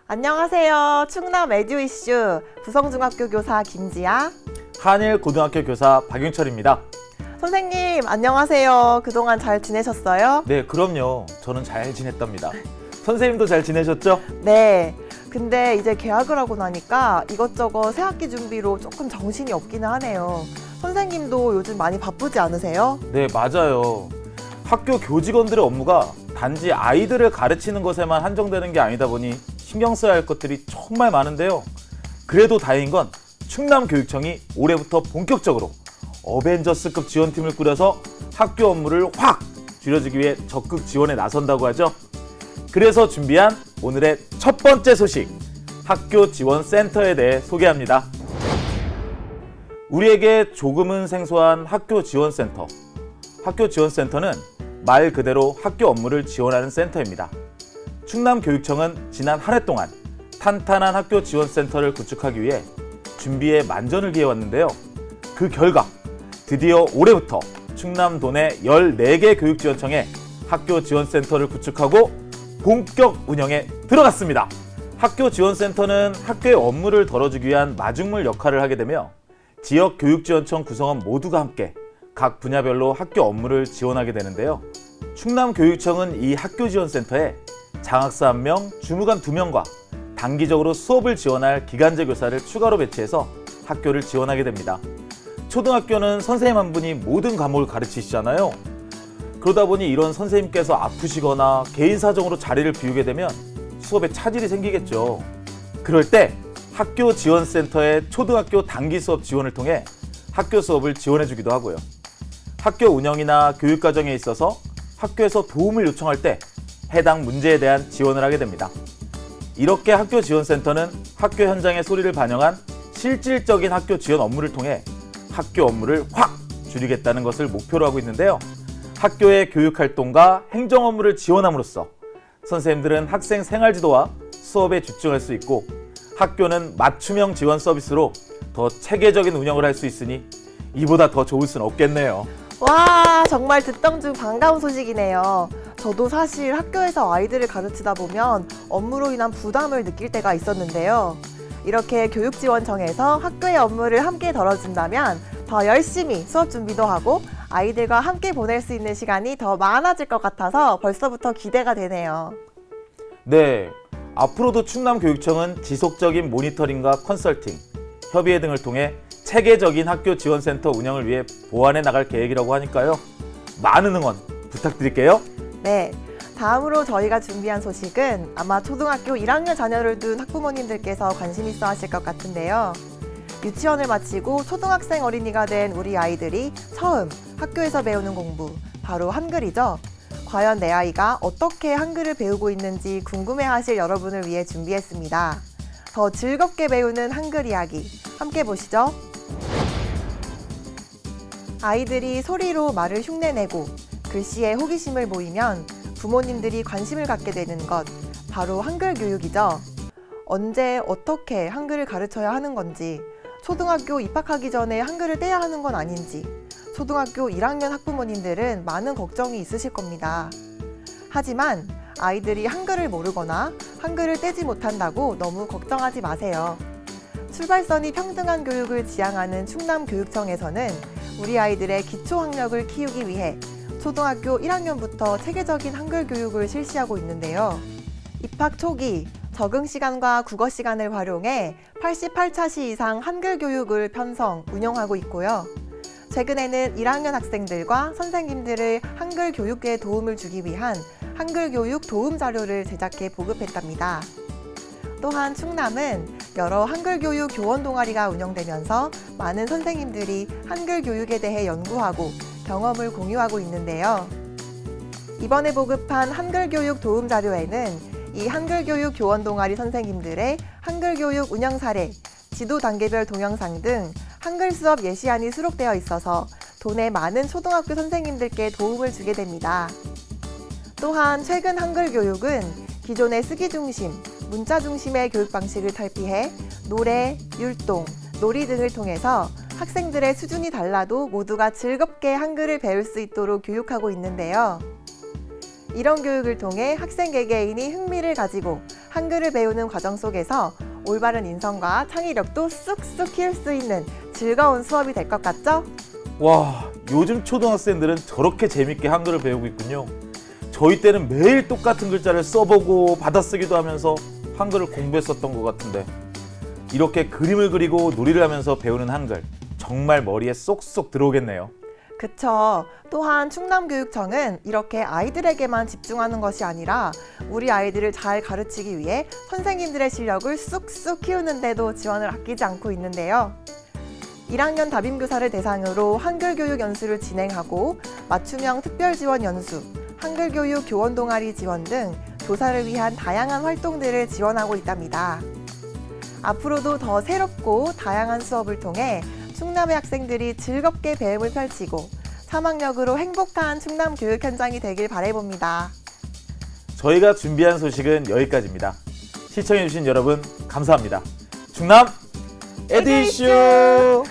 안녕하세요. 충남 에듀 이슈 부성중학교 교사 김지아, 한일고등학교 교사 박윤철입니다. 선생님 안녕하세요. 그동안 잘 지내셨어요? 네, 그럼요. 저는 잘 지냈답니다. 선생님도 잘 지내셨죠? 네. 근데 이제 개학을 하고 나니까 이것저것 새학기 준비로 조금 정신이 없기는 하네요. 선생님도 요즘 많이 바쁘지 않으세요? 네, 맞아요. 학교 교직원들의 업무가 단지 아이들을 가르치는 것에만 한정되는 게 아니다 보니 신경 써야 할 것들이 정말 많은데요. 그래도 다행인 건 충남교육청이 올해부터 본격적으로 어벤져스급 지원팀을 꾸려서 학교 업무를 확 줄여주기 위해 적극 지원에 나선다고 하죠. 그래서 준비한 오늘의 첫 번째 소식, 학교 지원센터에 대해 소개합니다. 우리에게 조금은 생소한 학교 지원센터. 학교 지원센터는 말 그대로 학교 업무를 지원하는 센터입니다. 충남교육청은 지난 한 해 동안 탄탄한 학교 지원센터를 구축하기 위해 준비에 만전을 기해왔는데요. 그 결과 드디어 올해부터 충남 도내 14개 교육지원청에 학교 지원센터를 구축하고 본격 운영에 들어갔습니다. 학교 지원센터는 학교의 업무를 덜어주기 위한 마중물 역할을 하게 되며 지역 교육지원청 구성원 모두가 함께 각 분야별로 학교 업무를 지원하게 되는데요. 충남교육청은 이 학교 지원센터에 장학사 1명, 주무관 2명과 단기적으로 수업을 지원할 기간제 교사를 추가로 배치해서 학교를 지원하게 됩니다. 초등학교는 선생님 한 분이 모든 과목을 가르치시잖아요. 그러다 보니 이런 선생님께서 아프시거나 개인 사정으로 자리를 비우게 되면 수업에 차질이 생기겠죠. 그럴 때 학교 지원센터의 초등학교 단기 수업 지원을 통해 학교 수업을 지원해 주기도 하고요. 학교 운영이나 교육 과정에 있어서 학교에서 도움을 요청할 때 해당 문제에 대한 지원을 하게 됩니다. 이렇게 학교 지원센터는 학교 현장의 소리를 반영한 실질적인 학교 지원 업무를 통해 학교 업무를 확 줄이겠다는 것을 목표로 하고 있는데요. 학교의 교육 활동과 행정 업무를 지원함으로써 선생님들은 학생 생활 지도와 수업에 집중할 수 있고 학교는 맞춤형 지원 서비스로 더 체계적인 운영을 할 수 있으니 이보다 더 좋을 수는 없겠네요. 와, 정말 듣던 중 반가운 소식이네요. 저도 사실 학교에서 아이들을 가르치다 보면 업무로 인한 부담을 느낄 때가 있었는데요. 이렇게 교육지원청에서 학교의 업무를 함께 덜어준다면 더 열심히 수업 준비도 하고 아이들과 함께 보낼 수 있는 시간이 더 많아질 것 같아서 벌써부터 기대가 되네요. 네, 앞으로도 충남교육청은 지속적인 모니터링과 컨설팅, 협의회 등을 통해 체계적인 학교 지원센터 운영을 위해 보완해 나갈 계획이라고 하니까요. 많은 응원 부탁드릴게요. 네, 다음으로 저희가 준비한 소식은 아마 초등학교 1학년 자녀를 둔 학부모님들께서 관심 있어 하실 것 같은데요. 유치원을 마치고 초등학생 어린이가 된 우리 아이들이 처음 학교에서 배우는 공부, 바로 한글이죠. 과연 내 아이가 어떻게 한글을 배우고 있는지 궁금해하실 여러분을 위해 준비했습니다. 더 즐겁게 배우는 한글 이야기, 함께 보시죠. 아이들이 소리로 말을 흉내내고 글씨에 호기심을 보이면 부모님들이 관심을 갖게 되는 것, 바로 한글 교육이죠. 언제 어떻게 한글을 가르쳐야 하는 건지, 초등학교 입학하기 전에 한글을 떼야 하는 건 아닌지, 초등학교 1학년 학부모님들은 많은 걱정이 있으실 겁니다. 하지만 아이들이 한글을 모르거나 한글을 떼지 못한다고 너무 걱정하지 마세요. 출발선이 평등한 교육을 지향하는 충남교육청에서는 우리 아이들의 기초 학력을 키우기 위해 초등학교 1학년부터 체계적인 한글 교육을 실시하고 있는데요. 입학 초기 적응 시간과 국어 시간을 활용해 88차시 이상 한글 교육을 편성, 운영하고 있고요. 최근에는 1학년 학생들과 선생님들의 한글 교육에 도움을 주기 위한 한글 교육 도움 자료를 제작해 보급했답니다. 또한 충남은 여러 한글 교육 교원 동아리가 운영되면서 많은 선생님들이 한글 교육에 대해 연구하고 경험을 공유하고 있는데요. 이번에 보급한 한글 교육 도움 자료에는 이 한글 교육 교원 동아리 선생님들의 한글 교육 운영 사례, 지도 단계별 동영상 등 한글 수업 예시안이 수록되어 있어서 도내 많은 초등학교 선생님들께 도움을 주게 됩니다. 또한 최근 한글 교육은 기존의 쓰기 중심, 문자 중심의 교육 방식을 탈피해 노래, 율동, 놀이 등을 통해서 학생들의 수준이 달라도 모두가 즐겁게 한글을 배울 수 있도록 교육하고 있는데요. 이런 교육을 통해 학생 개개인이 흥미를 가지고 한글을 배우는 과정 속에서 올바른 인성과 창의력도 쑥쑥 키울 수 있는 즐거운 수업이 될 것 같죠? 와, 요즘 초등학생들은 저렇게 재밌게 한글을 배우고 있군요. 저희 때는 매일 똑같은 글자를 써보고 받아쓰기도 하면서 한글을 공부했었던 것 같은데 이렇게 그림을 그리고 놀이를 하면서 배우는 한글 정말 머리에 쏙쏙 들어오겠네요. 그쵸. 또한 충남교육청은 이렇게 아이들에게만 집중하는 것이 아니라 우리 아이들을 잘 가르치기 위해 선생님들의 실력을 쑥쑥 키우는 데도 지원을 아끼지 않고 있는데요. 1학년 담임교사를 대상으로 한글교육 연수를 진행하고 맞춤형 특별지원 연수, 한글교육 교원 동아리 지원 등 교사를 위한 다양한 활동들을 지원하고 있답니다. 앞으로도 더 새롭고 다양한 수업을 통해 충남의 학생들이 즐겁게 배움을 펼치고 사망력으로 행복한 충남 교육 현장이 되길 바라봅니다. 저희가 준비한 소식은 여기까지입니다. 시청해주신 여러분 감사합니다. 충남 에디쇼!